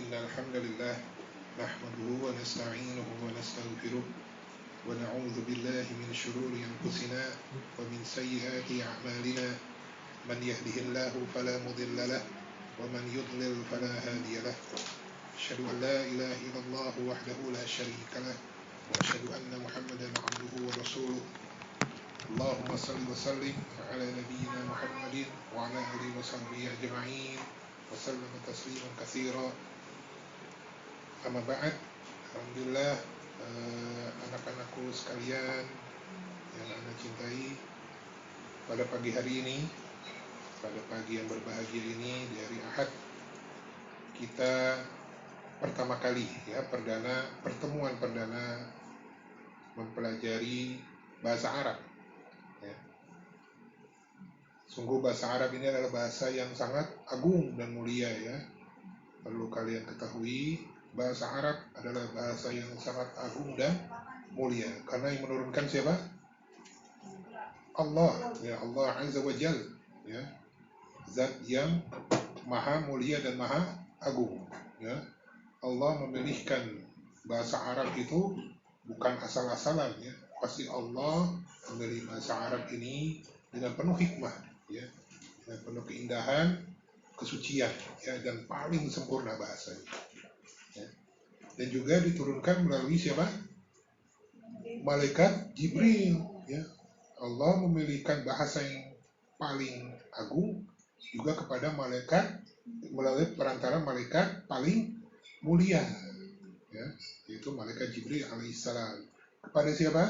إن الحمد لله نحمده ونستعينه ونستغفره ونعوذ بالله من شرور أنفسنا ومن سيئات أعمالنا من يهده الله فلا مضل له ومن يضلل فلا هادي له أشهد أن لا إله إلا الله وحده لا شريك له وأشهد أن محمدا عبده ورسوله اللهم صل وسلم على نبينا محمد وعلى آله وصحبه أجمعين وسلم تسليما كثيرا. Amma ba'd. Alhamdulillah, anak-anakku sekalian yang Anda cintai, pada pagi hari ini, pada pagi yang berbahagia ini di hari Ahad, kita pertama kali pertemuan perdana mempelajari bahasa Arab. Ya. Sungguh bahasa Arab ini adalah bahasa yang sangat agung dan mulia, ya. Perlu kalian ketahui, bahasa Arab adalah bahasa yang sangat agung dan mulia karena yang menurunkan siapa? Allah, ya, Allah Azza wa Jal, ya, Zat yang maha mulia dan maha agung, ya. Allah memilihkan bahasa Arab itu bukan asal-asalan, ya. Pasti Allah memilih bahasa Arab ini dengan penuh hikmah, ya, dengan penuh keindahan, kesucian, ya, dan paling sempurna bahasanya. Ya. Dan juga diturunkan melalui siapa? Malaikat Jibril, ya. Allah memilihkan bahasa yang paling agung juga kepada malaikat melalui perantara malaikat paling mulia, ya, yaitu malaikat Jibril alaihissalam. Kepada siapa?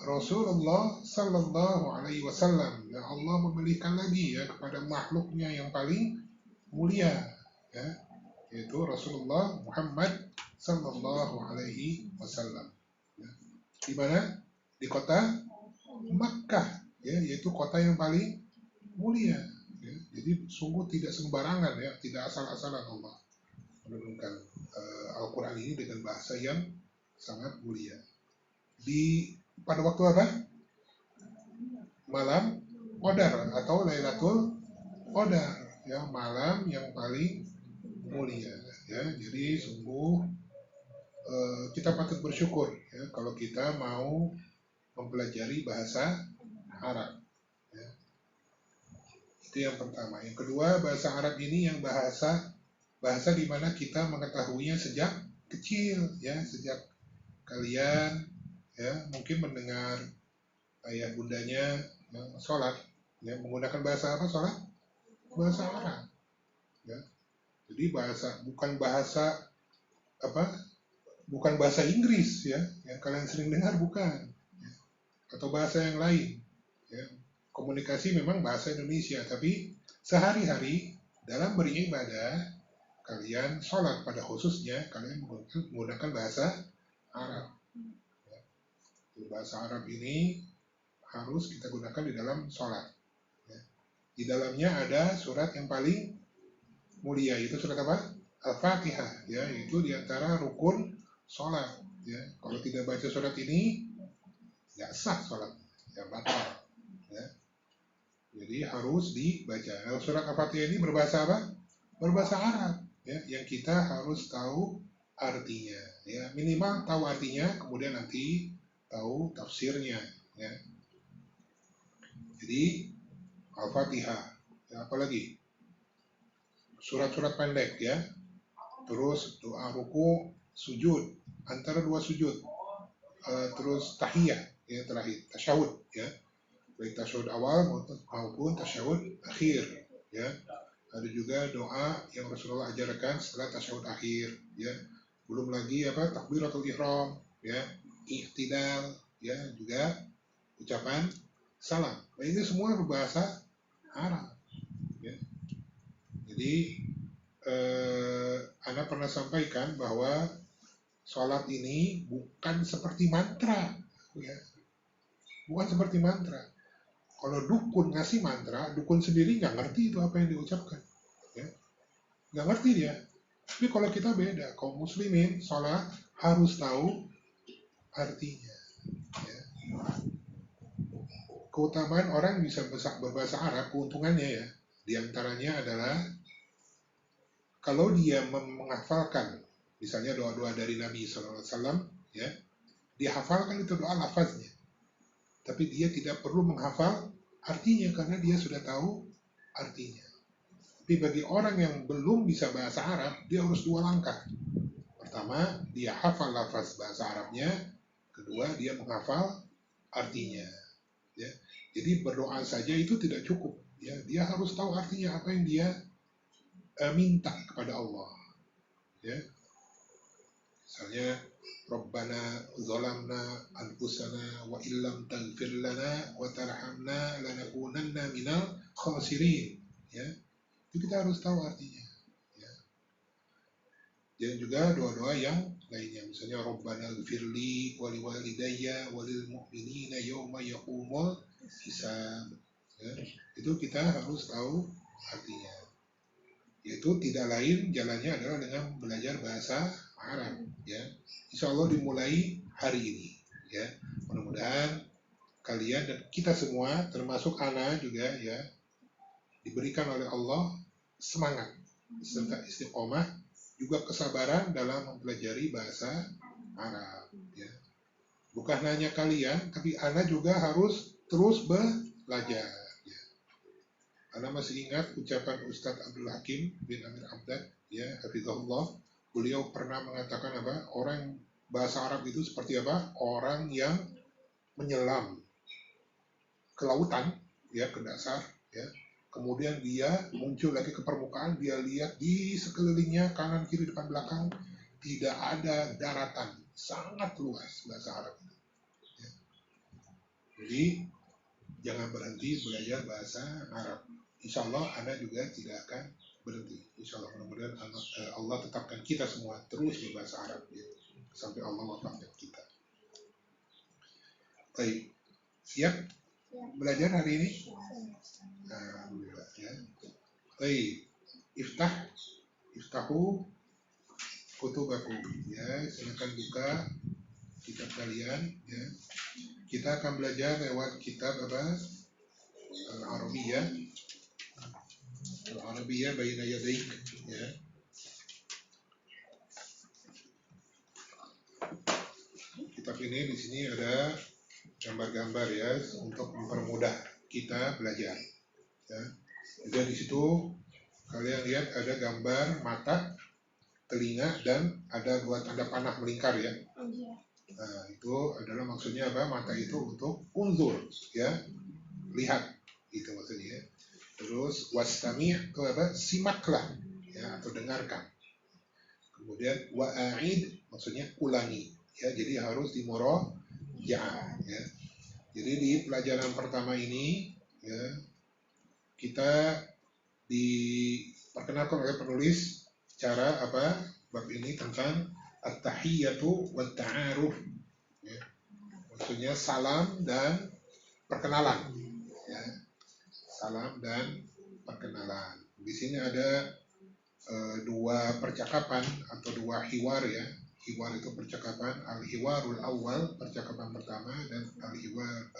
Rasulullah sallallahu alaihi wasallam. Ya, Allah memilihkan lagi, ya, kepada makhluknya yang paling mulia, ya, yaitu Rasulullah Muhammad sallallahu alaihi wasallam. Ya. Di mana? Di kota Makkah, ya, yaitu kota yang paling mulia. Ya. Jadi sungguh tidak sembarangan, ya, tidak asal-asalan Allah menurunkan Al-Quran ini dengan bahasa yang sangat mulia. Pada waktu apa? Malam Qadar atau Lailatul Qadar, ya, malam yang paling mulia, ya. Jadi sungguh kita patut bersyukur, ya, kalau kita mau mempelajari bahasa Arab, ya. Itu yang pertama. Yang kedua, bahasa Arab ini yang bahasa di mana kita mengetahuinya sejak kecil, ya, sejak kalian, ya, mungkin mendengar ayah bundanya, ya, sholat, ya, menggunakan bahasa apa sholat? Bahasa Arab, ya. Jadi bukan bahasa Inggris, ya, yang kalian sering dengar, bukan, ya, atau bahasa yang lain, ya. Komunikasi memang bahasa Indonesia, tapi sehari-hari dalam beribadah kalian sholat pada khususnya kalian menggunakan bahasa Arab, ya. Bahasa Arab ini harus kita gunakan di dalam sholat, ya. Di dalamnya ada surat yang paling mulia, itu surat apa? Al-Fatihah, ya, itu diantara rukun sholat, ya. Kalau tidak baca surat ini nggak sah sholat, ya, batal, ya. Jadi harus dibaca. Surat Al-Fatihah ini berbahasa apa? Berbahasa Arab, ya, yang kita harus tahu artinya, ya, minimal tahu artinya, kemudian nanti tahu tafsirnya, ya. Jadi Al-Fatihah, ya, apalagi surat-surat pendek, ya. Terus doa ruku, sujud, antara dua sujud, terus tahiyah, ya, terakhir tasyahud, ya, baik tasyahud awal maupun tasyahud akhir, ya. Ada juga doa yang Rasulullah ajarkan setelah tasyahud akhir, ya. Belum lagi apa? Takbiratul ihram, ya, i'tidal, ya, juga ucapan salam. Nah, ini semua berbahasa Arab, ya. Jadi Anda pernah sampaikan bahwa sholat ini bukan seperti mantra, ya. Bukan seperti mantra. Kalau dukun ngasih mantra, dukun sendiri nggak ngerti itu apa yang diucapkan, ya. Nggak ngerti dia. Tapi kalau kita beda, kaum muslimin sholat harus tahu artinya, ya. Keutamaan orang bisa berbahasa Arab, keuntungannya, ya, diantaranya adalah kalau dia menghafalkan misalnya doa-doa dari Nabi SAW, ya, dia hafalkan itu doa lafaznya, tapi dia tidak perlu menghafal artinya karena dia sudah tahu artinya. Tapi bagi orang yang belum bisa bahasa Arab, dia harus dua langkah. Pertama, dia hafal lafaz bahasa Arabnya. Kedua, dia menghafal artinya. Ya. Jadi berdoa saja itu tidak cukup. Ya. Dia harus tahu artinya apa yang dia minta kepada Allah. Ya. Misalnya, Rabbana zalamna anfusana wa illam taghfir lana wa tarhamna lanakunanna minal khasirin. Ya. Itu kita harus tahu artinya. Ya. Dan juga doa-doa yang lainnya, misalnya Rabbana ighfirli wa liwalidayya wa lil mu'minina yawma yaqumul hisab. Ya. Itu kita harus tahu artinya. Yaitu tidak lain jalannya adalah dengan belajar bahasa Arab. Ya. Insya Allah dimulai hari ini. Ya. Mudah-mudahan kalian dan kita semua, termasuk Ana juga, ya, diberikan oleh Allah semangat serta istiqomah, juga kesabaran dalam mempelajari bahasa Arab. Ya. Bukan hanya kalian, tapi Ana juga harus terus belajar. Ya. Ana masih ingat ucapan Ustadz Abdul Hakim bin Amir Abdad, ya, hafizahullah. Beliau pernah mengatakan apa? Orang bahasa Arab itu seperti apa? Orang yang menyelam ke lautan, ya, ke dasar, ya. Kemudian dia muncul lagi ke permukaan, dia lihat di sekelilingnya kanan kiri depan belakang tidak ada daratan, sangat luas bahasa Arab itu. Ya. Jadi jangan berhenti belajar bahasa Arab. Insya Allah Anda juga tidak akan berhenti. Insya Allah, mudah-mudahan Allah tetapkan kita semua terus berbahasa Arab, ya, sampai Allah wafatkan kita. Baik, siap belajar hari ini? Alhamdulillah, ya. Baik, iftahu kutubakum, ya, silakan buka kitab kalian, ya. Kita akan belajar lewat kitab apa? Al-Arabiyah baina yadaik, ya. Kitab ini di sini ada gambar-gambar, ya, untuk mempermudah kita belajar. Ya. Jadi di situ kalian lihat ada gambar mata, telinga, dan ada dua tanda panah melingkar, ya. Nah, itu adalah maksudnya apa? Mata itu untuk unzur, ya, lihat, itu maksudnya. Terus wastami' itu apa? Simaklah, ya, atau dengarkan. Kemudian wa'aid maksudnya ulangi, ya, jadi harus dimurajaah, ya. Jadi di pelajaran pertama ini, ya, kita diperkenalkan oleh penulis cara apa? Bab ini tentang at-tahiyyatu wa ta'aruf, ya. Maksudnya salam dan perkenalan, ya. Salam dan perkenalan. Di sini ada dua percakapan atau dua hiwar, ya. Hiwar itu percakapan, al-hiwarul awal, percakapan pertama, dan al-hiwar,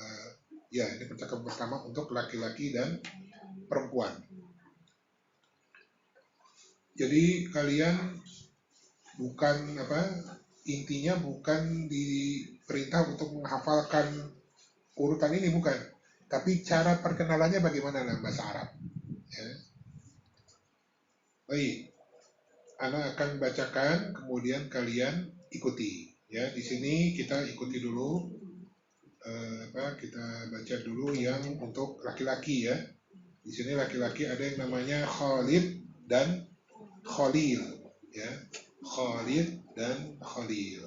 ya, ini percakapan pertama untuk laki-laki dan perempuan. Jadi kalian bukan apa, intinya bukan diperintah untuk menghafalkan urutan ini, bukan, tapi cara perkenalannya bagaimana dalam bahasa Arab, ya. Baik, Ana akan bacakan, kemudian kalian ikuti, ya. Di sini kita ikuti dulu, kita baca dulu yang untuk laki-laki, ya. Di sini laki-laki ada yang namanya Khalid dan Khalil, ya. Khalid dan Khalil.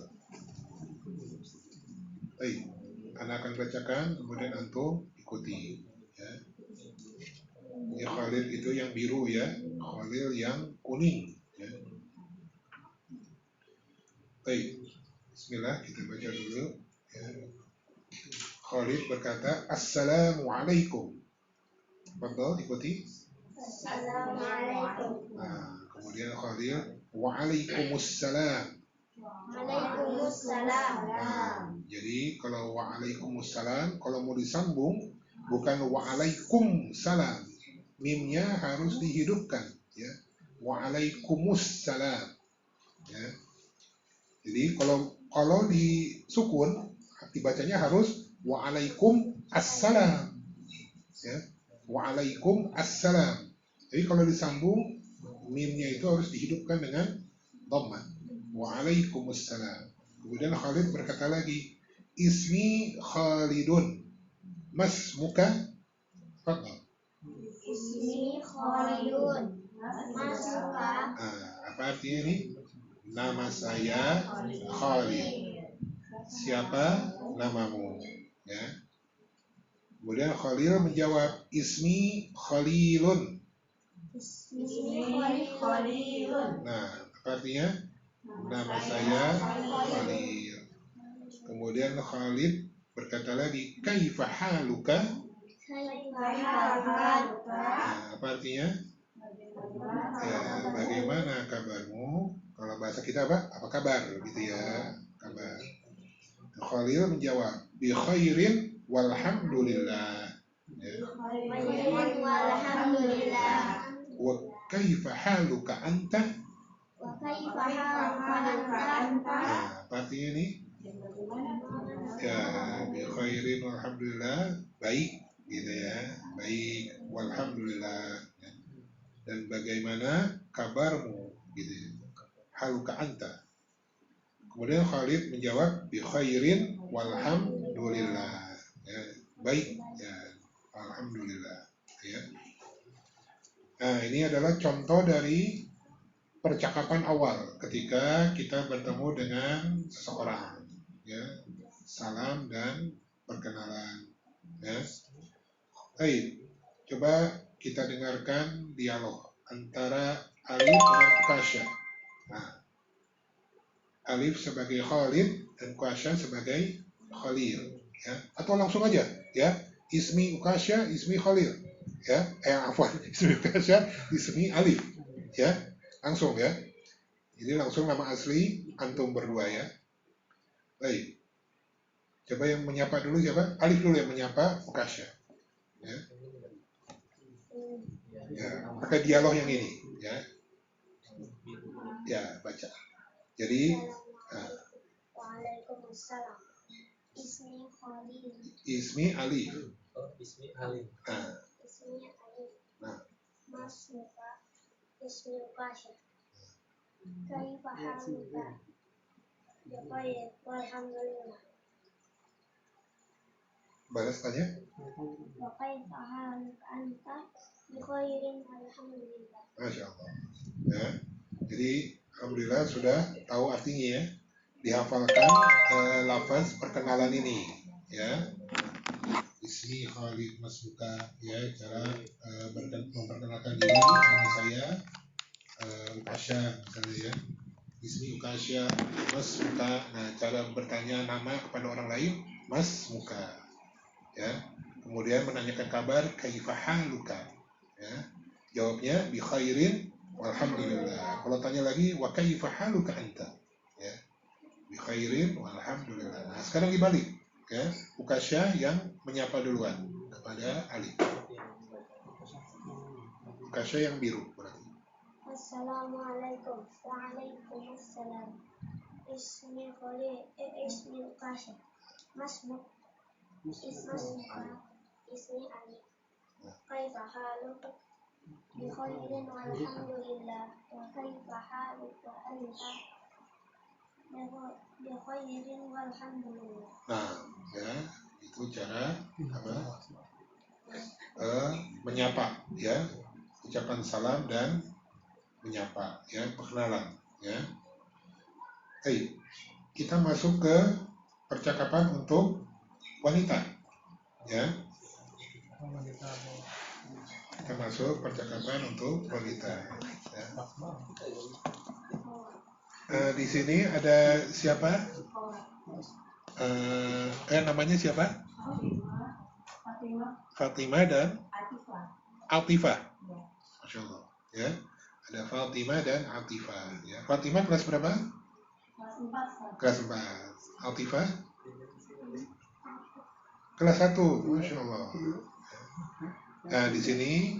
Baik, Ana akan bacakan, kemudian antum ikuti, ya. Ini Khalid itu yang biru, ya. Khalil yang kuning, ya. Baik, bismillah, kita baca dulu, ya. Khalid berkata, Assalamualaikum. Betul, ikuti. Assalamualaikum. Nah, kemudian Khalil, Waalaikumsalam. Waalaikumsalam. Jadi kalau Waalaikumsalam, kalau mau disambung bukan Waalaikumsalam, mimnya harus dihidupkan, ya. Waalaikumsalam. Ya. Jadi kalau disukun dibacanya harus Waalaikumsalam. Ya. Waalaikumsalam. Jadi kalau disambung mimnya itu harus dihidupkan dengan dhamma. Waalaikumsalam. Kemudian Khalid berkata lagi, Ismi Khalidun. Mas muka Fadal. Ismi Khalidun. Mas muka. Apa artinya ini? Nama saya Khalid. Siapa namamu? Ya. Kemudian Khalil menjawab, Ismi Khalilun. Ismi Khalilun. Nah, apa artinya? Nama saya Khalil. Kemudian Khalid berkata lagi, Kaifa haluka? Nah, apa artinya? Ya, bagaimana kabarmu? Kalau bahasa kita apa kabar gitu ya, kabar. Khalil menjawab, bi khairin walhamdulillah. Ya. Walhamdulillah. Wa kaifa haluka anta? Wa kaifa haluka anta? Nah, apa artinya ini? Ya, bi khairin walhamdulillah, baik gitu ya, baik walhamdulillah. Dan bagaimana kabarmu gitu ya. Haluka anta. Kemudian Khalid menjawab bi khairin walhamdulillah. Ya, baik ya, alhamdulillah ya. Nah, ini adalah contoh dari percakapan awal ketika kita bertemu dengan seseorang ya. Salam dan perkenalan ya. Baik, coba kita dengarkan dialog antara Alif dan Ukasha. Nah, Alif sebagai Khalid dan Ukasha sebagai Khalil. Ya. Atau langsung aja, ya. Ismi Ukasha, Ismi Khalil. Ya, afwan, Ismi Ukasha, Ismi Alif. Ya, langsung ya. Jadi langsung nama asli antum berdua ya. Baik. Coba yang menyapa dulu siapa? Alif dulu yang menyapa Ukasha. Ya. Ya, pakai dialog yang ini, ya. Ya, baca. Jadi, Waalaikumsalam. Ismi Khalil. Ismi Alif. Ismi Alif. Ismi Alif. Nah. Mas muka. Ismi Ukasha. Kaifa haluka? Bikhair walhamdulillah. Balas tanya. Wa kaifa haluka anta? Bikhairin walhamdulillah. Masya Allah. Ya. Jadi alhamdulillah sudah tahu artinya ya. Dihafalkan lafaz perkenalan ini ya. Ismi Khalid Masbuka ya, cara memperkenalkan diri. Nama saya Ukasha misalnya ya. Ismi Ukasha Masbuka. Nah, cara bertanya nama kepada orang lain Masbuka ya. Kemudian menanyakan kabar kaifa haluka ya. Jawabnya bi khairin walhamdulillah. Kalau tanya lagi wa kaifa haluka anta ya. Bi khairin walhamdulillah. Nah, sekarang dibalik ya. Ukasha yang menyapa duluan kepada Ali. Ukasha yang biru berarti. Assalamualaikum. Waalaikumsalam. Ismi Khalil. Ismi Ukasha. Masmuk. Ismi Ali. Kaifa haluka? Bi khairin walhamdulillah. Wa kaifa haluka anta? Bi khairin walhamdulillah. Nah, ya, itu cara apa? Menyapa ya. Ucapan salam dan menyapa ya, perkenalan ya. Hey, kita masuk ke percakapan untuk wanita ya. Kita masuk percakapan untuk wanita ya. Di sini ada siapa? Namanya siapa? Fatimah dan Atifah. Masya Allah ya. Ada Fatimah dan Atifah ya. Fatimah kelas berapa? Kelas 4. Atifah kelas 1. Masya Allah. Nah, di sini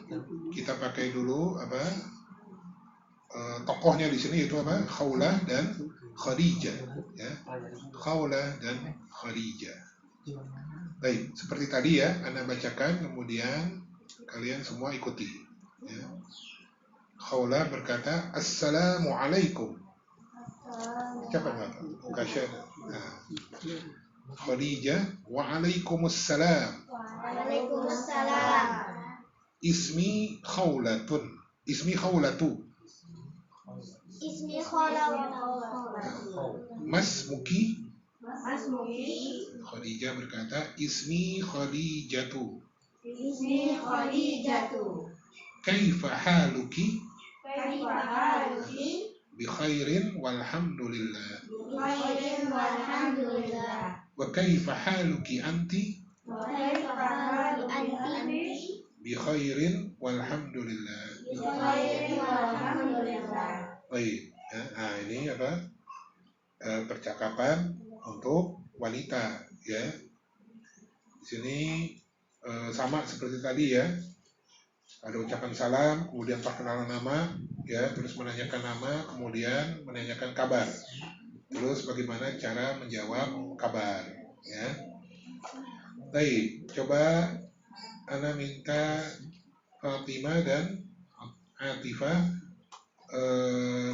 kita pakai dulu apa? tokohnya di sini itu apa? Khawlah dan Khadijah, ya. Khawlah dan Khadijah. Baik, seperti tadi ya, Anda bacakan, kemudian kalian semua ikuti. Ya. Khawlah berkata, Assalamualaikum. Ucapan apa? Kasih. Nah. Khadijah, Waalaikumsalam. Waalaikumsalam. Ismi Khawlatun. Ismi Khawlatu. Ismi Khawlatu. Masmuki. Masmuki. Khadijah berkata, Ismi Khadijatu. Ismi Khadijatu. Kaifa haluki? Kaifa haluki? Bi khairin walhamdulillah. Bi khairin walhamdulillah. Wa kaifa haluki anti? Wa kaifa haluki anti? Bi khairin walhamdulillah. Bi khairin walhamdulillah. Baik, ya. Nah, ini apa? Percakapan untuk wanita, ya. Di sini sama seperti tadi ya. Ada ucapan salam, kemudian perkenalan nama, ya, terus menanyakan nama, kemudian menanyakan kabar. Terus bagaimana cara menjawab kabar, ya. Baik, coba Ana minta Fatimah dan Atifah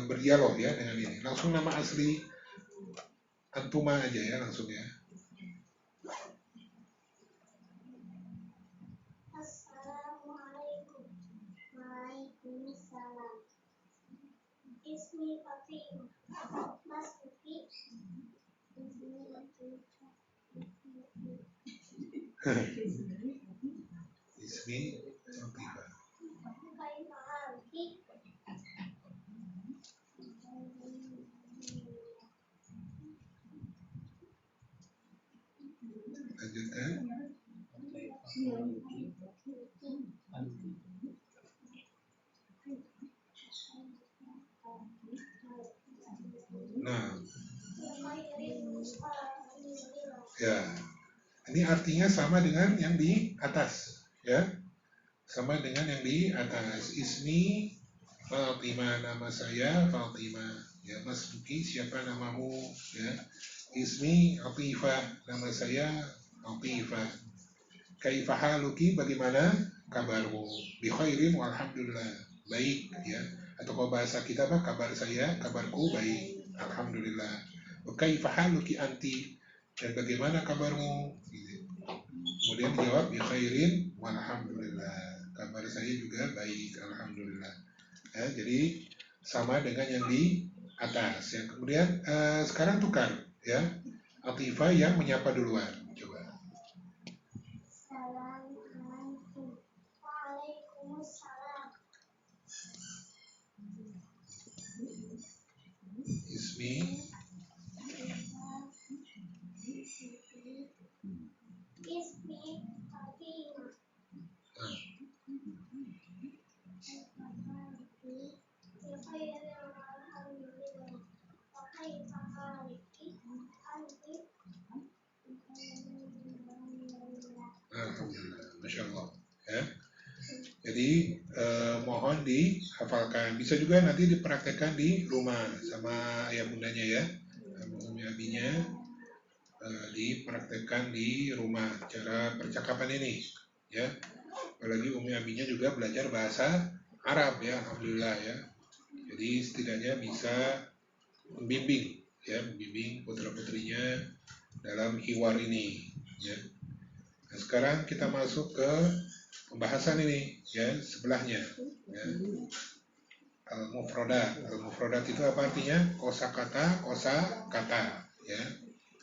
berdialog ya dengan ini. Langsung nama asli Antuma aja ya, langsung ya. Assalamualaikum. Waalaikumsalam. Ismi Fatimah. Masmuki. Ismi Fatimah. Kaifa haluki? Lanjutkan. Nah, ya, ini artinya sama dengan yang di atas, ya, sama dengan yang di atas. Ismi Fatimah, nama saya Fatimah. Ya, Mas Buki, siapa namamu? Ya, Ismi Atifah, nama saya Atifah. Kaifa haluki, bagaimana kabarmu? Bi khairin walhamdulillah, baik ya. Atau kalau bahasa kita apa? Kabar saya, kabarku baik, alhamdulillah. Kaifa haluki anti, dan bagaimana kabarmu? Gitu. Kemudian dijawab bi khairin walhamdulillah, kabar saya juga baik, alhamdulillah. Ya, jadi sama dengan yang di atas. Yang kemudian sekarang tukar ya. Atifah yang menyapa duluan. Coba. Assalamualaikum. Waalaikumsalam. Ismi Fatimah. Alhamdulillah, Masya Allah ya. Jadi mohon dihafalkan. Bisa juga nanti dipraktekkan di rumah sama ayah bundanya ya, sama umi abinya, dipraktekkan di rumah cara percakapan ini ya. Apalagi umi abinya juga belajar bahasa Arab ya, alhamdulillah ya. Jadi setidaknya bisa membimbing ya, membimbing putra putrinya dalam hiwar ini ya. Nah, sekarang kita masuk ke pembahasan ini ya, sebelahnya ya. Al-mufradat. Al-mufradat itu apa artinya? Kosakata ya.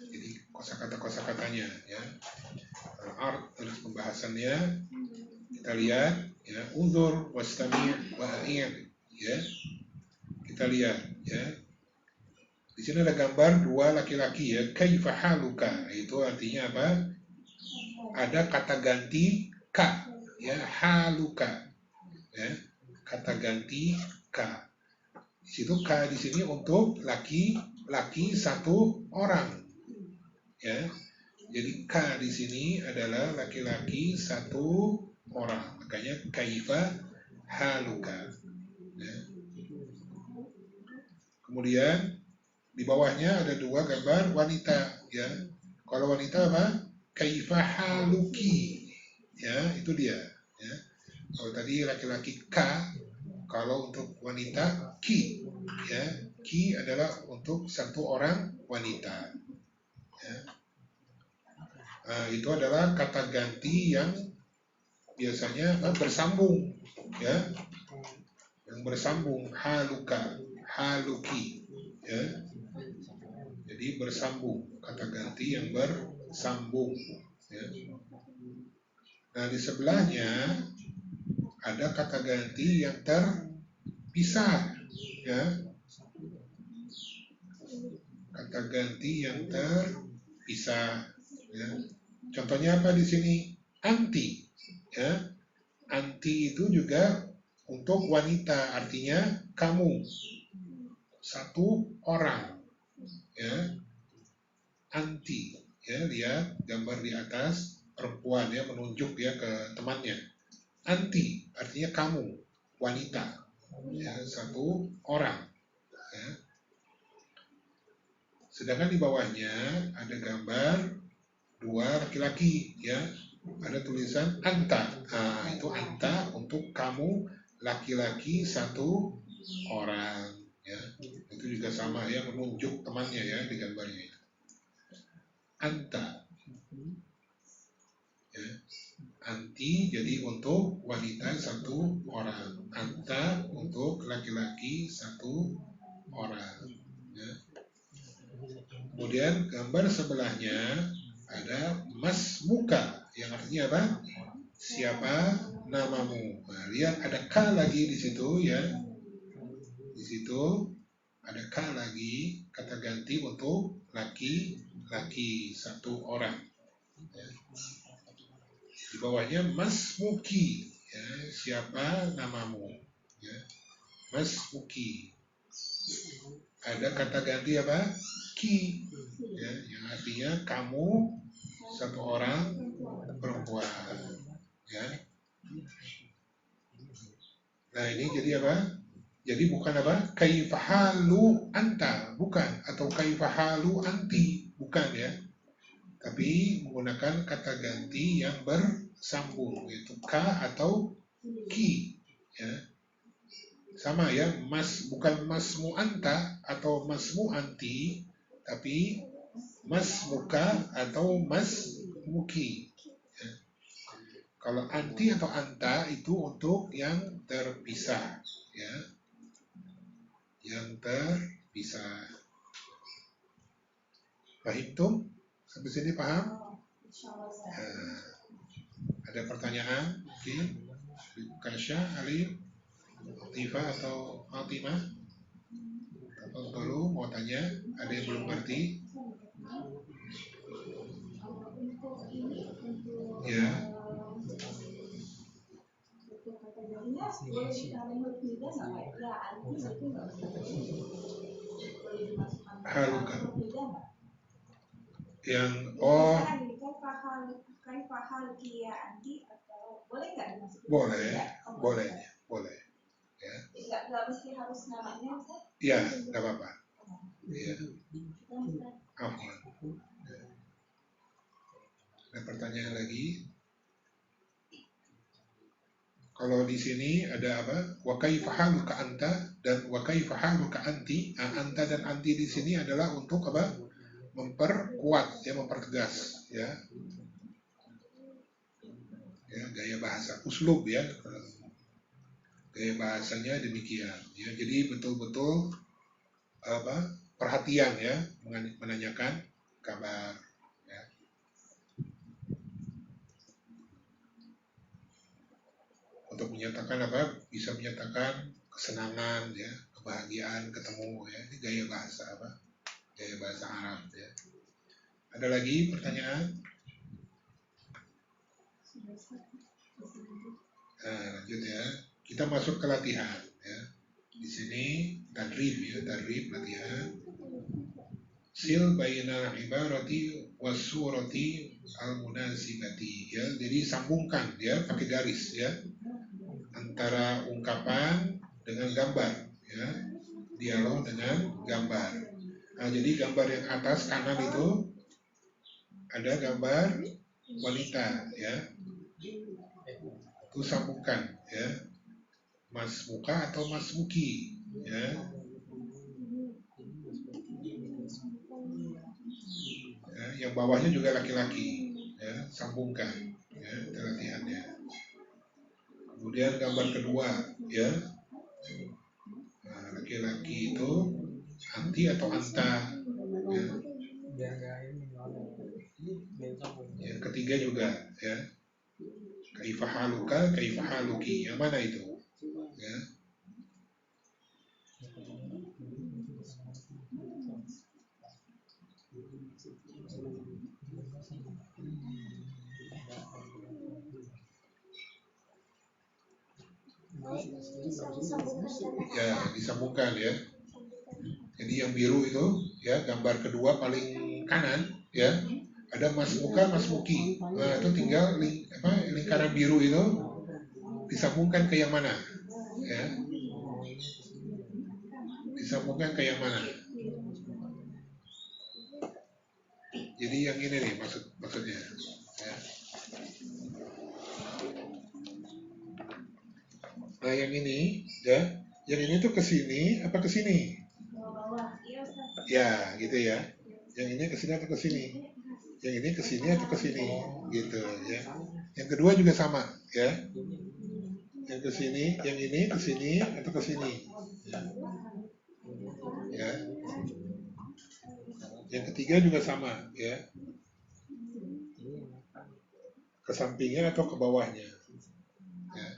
Jadi kosakatanya ya. Al-art, terus pembahasannya kita lihat ya, uzur wastami' wa'ir ya. Kita lihat ya. Di sini ada gambar dua laki-laki ya. Kaifa haluka, itu artinya apa? Ada kata ganti ka ya, haluka ya, kata ganti ka. Di situ ka di sini untuk laki-laki satu orang ya. Jadi ka di sini adalah laki-laki satu orang, makanya kaifa haluka ya. Kemudian di bawahnya ada dua gambar wanita, ya. Kalau wanita apa? Kaifa haluki, ya, itu dia, ya. Kalau tadi laki-laki ka, kalau untuk wanita ki, ya. Ki adalah untuk satu orang wanita, ya. Nah, itu adalah kata ganti yang biasanya bersambung, ya, yang bersambung, haluka, haluki, ya. Jadi bersambung, kata ganti yang bersambung, ya. Nah, di sebelahnya ada kata ganti yang terpisah, ya. Kata ganti yang terpisah, ya. Contohnya apa di sini? Anti, ya. Anti itu juga untuk wanita, artinya kamu, satu orang, ya. Anti, ya, lihat gambar di atas, perempuan, ya, menunjuk dia ke temannya. Anti artinya kamu, wanita, ya, satu orang, ya. Sedangkan di bawahnya ada gambar dua laki-laki, ya, ada tulisan anta. Nah, itu anta untuk kamu, laki-laki satu orang, ya. Itu juga sama, ya, menunjuk temannya, ya, di gambarnya itu. Anta, ya. Anti jadi untuk wanita satu orang, anta untuk laki-laki satu orang, ya. Kemudian gambar sebelahnya ada mas muka, yang artinya apa? Siapa namamu? Nah, lihat ada k lagi di situ, ya. Di situ ada k lagi, kata ganti untuk laki-laki satu orang, ya. Di bawahnya Mas Muki, ya, siapa namamu, ya. Mas Muki. Ada kata ganti apa? Ki, ya, yang artinya kamu satu orang perempuan, ya. Nah, ini jadi apa? Jadi bukan apa? Kaifahalu anta, bukan, atau kaifahalu anti, bukan, ya. Tapi menggunakan kata ganti yang bersambung, yaitu ka atau ki, ya. Sama, ya, mas, bukan masmu anta atau masmu anti, tapi mas muka atau mas muki, ya. Kalau anti atau anta itu untuk yang terpisah, ya, yang terpisah. Paham tuh? Sampai sini paham? Nah, ada pertanyaan mungkin? Kasya, Ali, Tifa atau Fatimah? Atau dulu mau tanya? Ada yang belum ngerti? Ya. Halukan. Yang boleh, ya. Nggak mesti harus namanya, ya, nggak apa-apa, ya. Afwan. Ya. Ada pertanyaan lagi? Kalau di sini ada apa? Wa kaifa haluka anta dan wa kaifa haluka anti. Nah, anta dan anti di sini adalah untuk apa? Memperkuat, ya, mempertegas, ya. Ya, gaya bahasa, uslub, ya. Gaya bahasanya demikian, ya. Jadi betul-betul apa? Perhatian, ya, menanyakan kabar, ya. Untuk menyatakan apa? Bisa menyatakan kesenangan, ya, kebahagiaan ketemu, ya. Ini gaya bahasa apa? Gaya bahasa Arab, ya. Ada lagi pertanyaan? Nah, lanjut, ya. Kita masuk ke latihan, ya. Di sini tadrib, ya, tadrib latihan. Sil bainal ibarati wasurati al-munasibati, ya. Jadi sambungkan, ya, pakai garis, ya, antara ungkapan dengan gambar, ya. dialog dengan gambar. Nah, jadi gambar yang atas kanan itu ada gambar wanita, ya. Itu sambungkan, ya. Mas Muka atau Mas Muki, ya. Ya, yang bawahnya juga laki-laki, ya, sambungkan, ya, itu latihannya. Kemudian gambar kedua, ya. Nah, laki-laki itu anti atau anta, ya. Yang ketiga juga, ya. Kaifahaluka, kaifahaluki, yang mana itu? Ya. Ya, disambungkan, ya. Jadi yang biru itu, ya, gambar kedua paling kanan, ya, ada Mas Muka, Mas Muki. Nah, itu tinggal lingkaran biru itu disambungkan ke yang mana, ya, disambungkan ke yang mana. Jadi yang ini nih maksudnya, ya. Nah, yang ini, ya, yang ini tuh ke sini apa ke sini? Ya, gitu ya. Yang ini ke sini atau ke sini? Yang ini ke sini atau ke sini? Gitu, ya. Yang kedua juga sama, ya. Yang ke sini, yang ini ke sini atau ke sini? Ya. Ya. Yang ketiga juga sama, ya. Ke sampingnya atau ke bawahnya? Ya.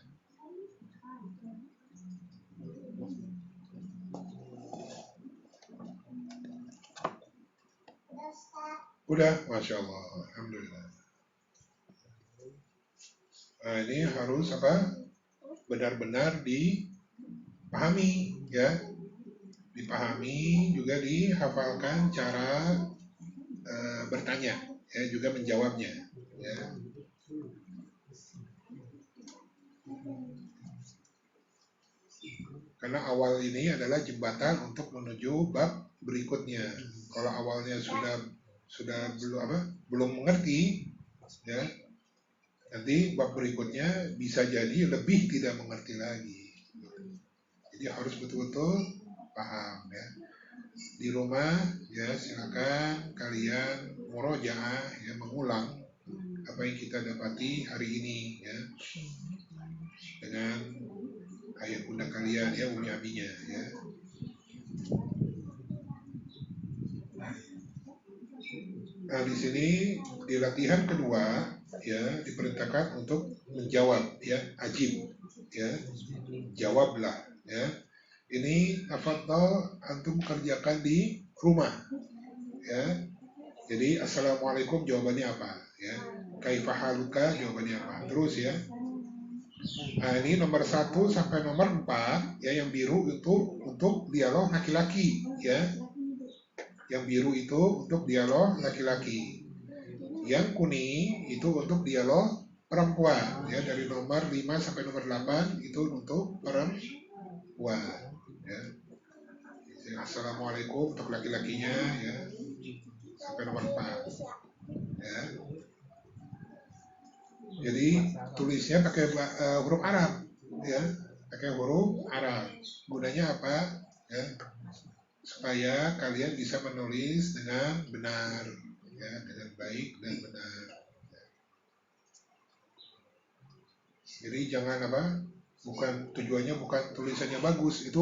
Udah, Masya Allah, Alhamdulillah. Nah, ini harus apa? Benar-benar dipahami, ya. Dipahami, juga dihafalkan cara bertanya, ya, juga menjawabnya, ya. Karena awal ini adalah jembatan untuk menuju bab berikutnya. Kalau awalnya sudah belum mengerti, ya, nanti bab berikutnya bisa jadi lebih tidak mengerti lagi. Jadi harus betul-betul paham, ya. Di rumah, ya, silakan kalian murojaah, ya, mengulang apa yang kita dapati hari ini, ya, dengan ayah bunda kalian, ya, umi abinya, ya. Nah, di sini di latihan kedua, ya, diperintahkan untuk menjawab, ya, ajib, ya, jawablah, ya. Ini afadhal antum kerjakan di rumah, ya. Jadi assalamualaikum jawabannya apa, ya. Kaifahaluka jawabannya apa. Terus, ya. Nah, ini nomor 1 sampai nomor 4, ya, yang biru itu untuk dialog laki-laki, ya. Yang biru itu untuk dialog laki-laki. Yang kuning itu untuk dialog perempuan, ya, dari nomor 5 sampai nomor 8 itu untuk perempuan, ya. Assalamualaikum untuk laki-lakinya, ya, sampai nomor 4, ya. Jadi tulisnya pakai huruf Arab, ya, pakai huruf Arab. Gunanya apa? Ya, supaya kalian bisa menulis dengan benar, ya, dengan baik dan benar. Jadi jangan tujuannya bukan tulisannya bagus, itu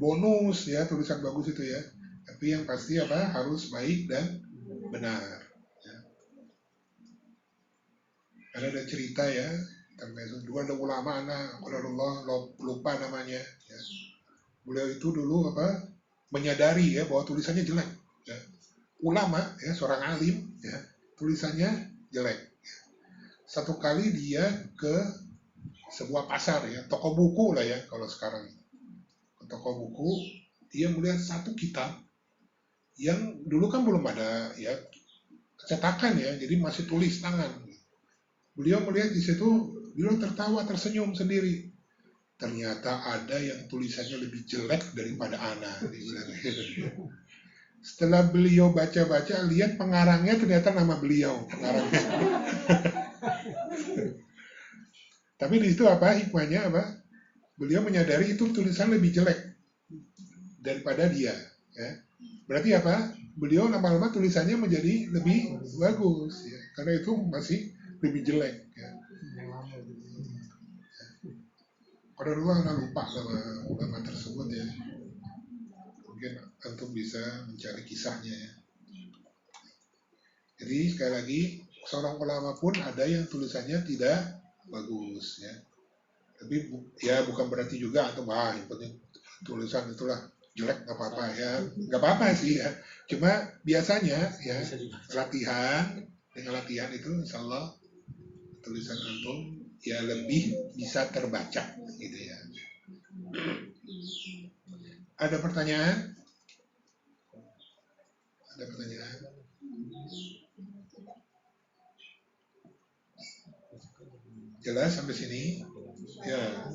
bonus, ya, tulisan bagus itu, ya. Tapi yang pasti harus baik dan benar, ya. Ada cerita, ya, dua ada ulama Allah lupa namanya, ya. Beliau itu dulu menyadari, ya, bahwa tulisannya jelek, ya. Ulama, ya, seorang alim, ya, tulisannya jelek. Satu kali dia ke sebuah pasar, ya, toko buku lah, ya, kalau sekarang ke toko buku, dia melihat satu kitab yang dulu kan belum ada, ya, cetakan, ya, jadi masih tulis tangan. Beliau melihat di situ, beliau tertawa, tersenyum sendiri. ternyata ada yang tulisannya lebih jelek daripada Ana. Dibilang. Setelah beliau baca-baca, lihat pengarangnya ternyata nama beliau. Pengarangnya. Tapi di situ apa hikmahnya apa? Beliau menyadari itu tulisan lebih jelek daripada dia. Ya. Berarti apa? Beliau lama-lama tulisannya menjadi lebih bagus. Ya. Karena itu masih lebih jelek. Ya. Pada dulu Anda lupa sama ulama tersebut ya. Mungkin antum bisa mencari kisahnya ya. Jadi sekali lagi seorang ulama pun ada yang tulisannya tidak bagus ya. Tapi ya bukan berarti juga atau yang penting tulisan itulah jelek nggak apa-apa ya, nggak apa-apa sih ya. Cuma biasanya ya latihan dengan latihan itu insya Allah tulisan antum ya lebih bisa terbaca gitu ya. Ada pertanyaan? Ada pertanyaan? Jelas sampai sini? Ya.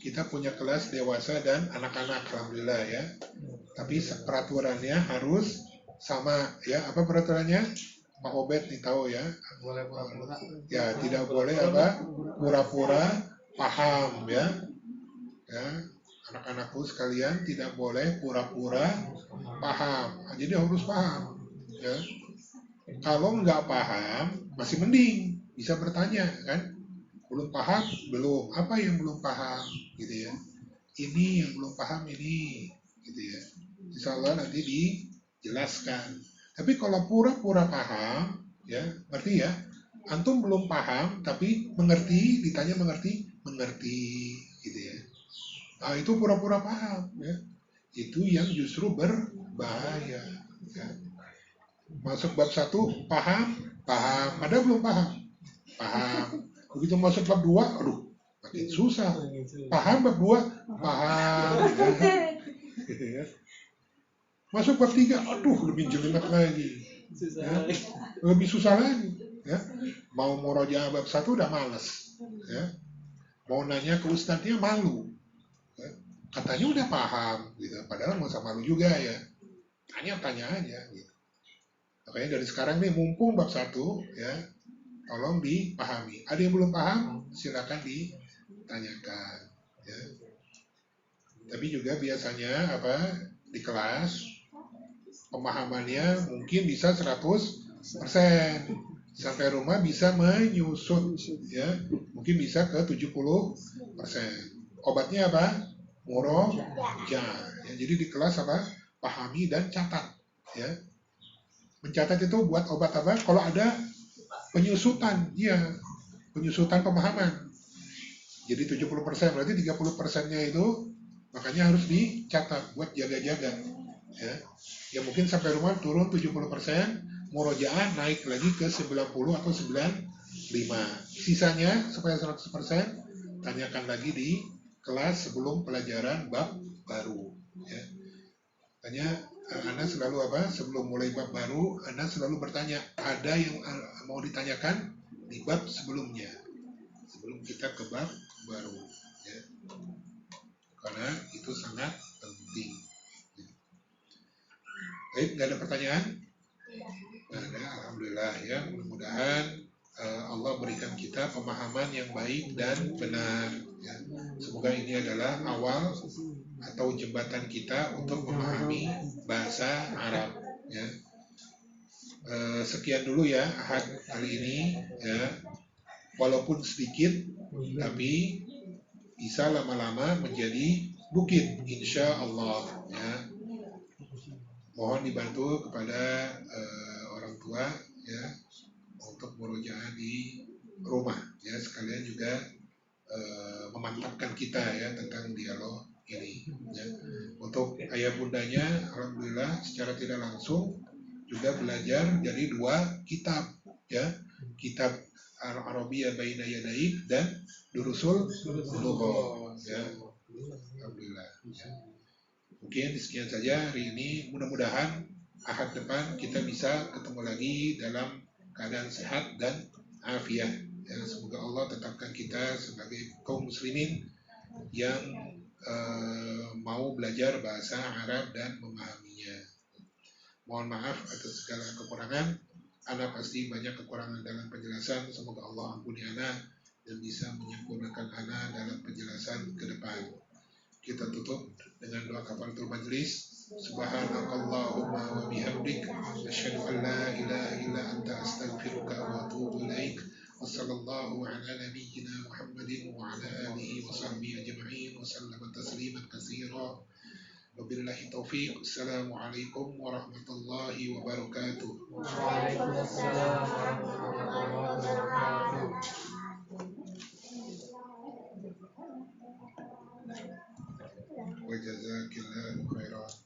Kita punya kelas dewasa dan anak-anak, alhamdulillah ya. Tapi peraturannya harus sama ya. Apa peraturannya? Pak Obed nih tahu ya. Boleh pura-pura. Ya tidak boleh apa pura-pura paham ya. Ya anak-anakku sekalian tidak boleh pura-pura paham. Jadi harus paham ya. Kalau nggak paham masih mending bisa bertanya kan. Belum paham? Belum. Apa yang belum paham? Gitu ya. Ini yang belum paham ini. Gitu ya. Insya Allah nanti dijelaskan. Tapi kalau pura-pura paham, ya, ngerti ya. Antum belum paham, tapi mengerti, ditanya mengerti, mengerti. Gitu ya. Nah, itu pura-pura paham. Ya. Itu yang justru berbahaya. Ya. Masuk bab 1, paham, paham. Padahal belum paham. Paham. Begitu masuk bab 2, aduh, makin susah. Paham bab 2, paham. Ya. Masuk bab 3, aduh, lebih jelimet lagi. Ya. Lebih susah lagi. Ya. Mau murojaah bab 1 udah males. Ya. Mau nanya ke ustadznya malu. Ya. Katanya udah paham, gitu. Padahal nggak usah malu juga ya. Tanya aja. Gitu. Makanya dari sekarang nih, mumpung bab 1, ya. Tolong dipahami. Ada yang belum paham, silakan ditanyakan. Ya. Tapi juga biasanya apa di kelas pemahamannya mungkin bisa 100%. Sampai rumah bisa menyusut, ya. Mungkin bisa ke 70%. Obatnya apa? Murojaah. Ya, jadi di kelas apa? Pahami dan catat. Ya. Mencatat itu buat obat apa? Kalau ada penyusutan, iya, penyusutan pemahaman. Jadi 70%, berarti 30%-nya itu makanya harus dicatat buat jaga-jaga. Ya. Ya mungkin sampai rumah turun 70%, murojaah naik lagi ke 90 atau 95. Sisanya supaya 100%, tanyakan lagi di kelas sebelum pelajaran bab baru. Ya. Makanya Anda selalu apa? Sebelum mulai bab baru, Anda selalu bertanya, ada yang mau ditanyakan di bab sebelumnya, sebelum kita ke bab baru. Ya. Karena itu sangat penting. Ya. Baik, nggak ada pertanyaan? Nggak ada, alhamdulillah ya. Mudah-mudahan Allah berikan kita pemahaman yang baik dan benar. Ya. Semoga ini adalah awal atau jembatan kita untuk memahami bahasa Arab. Ya. Sekian dulu ya Ahad kali ini. Ya. Walaupun sedikit, tapi bisa lama-lama menjadi bukit, insya Allah. Ya. Mohon dibantu kepada orang tua ya untuk murojaah di rumah. Ya sekalian juga memantapkan kita ya tentang dialog ini. Ya. Untuk ayah bundanya, alhamdulillah secara tidak langsung juga belajar jadi 2 kitab, ya, kitab Al-Arabiyah Baina Yadaik dan Durusul Lughah. Ya. Alhamdulillah. Ya. Mungkin sekian saja hari ini. Mudah-mudahan Ahad depan kita bisa ketemu lagi dalam keadaan sehat dan afiat. Ya, semoga Allah tetapkan kita sebagai kaum muslimin yang mau belajar bahasa Arab dan memahaminya. Mohon maaf atas segala kekurangan. Ana pasti banyak kekurangan dalam penjelasan. Semoga Allah ampuni Ana dan bisa menyempurnakan Ana dalam penjelasan ke depan. Kita tutup dengan doa kafaratul majlis. Subhanakallahumma wa bihamdik asyhadu an la ilaha illa anta astaghfiruka wa atubu ilaik. Wassallallahu ala nabiyyina Muhammadin wa ala alihi wa sahbihi ajma'in wa sallama tasliman katsira. Wabillahi taufiq. Assalamualaikum warahmatullahi wabarakatuh. Waalaikumsalam warahmatullahi wabarakatuh. Wa jazakillahu khairan.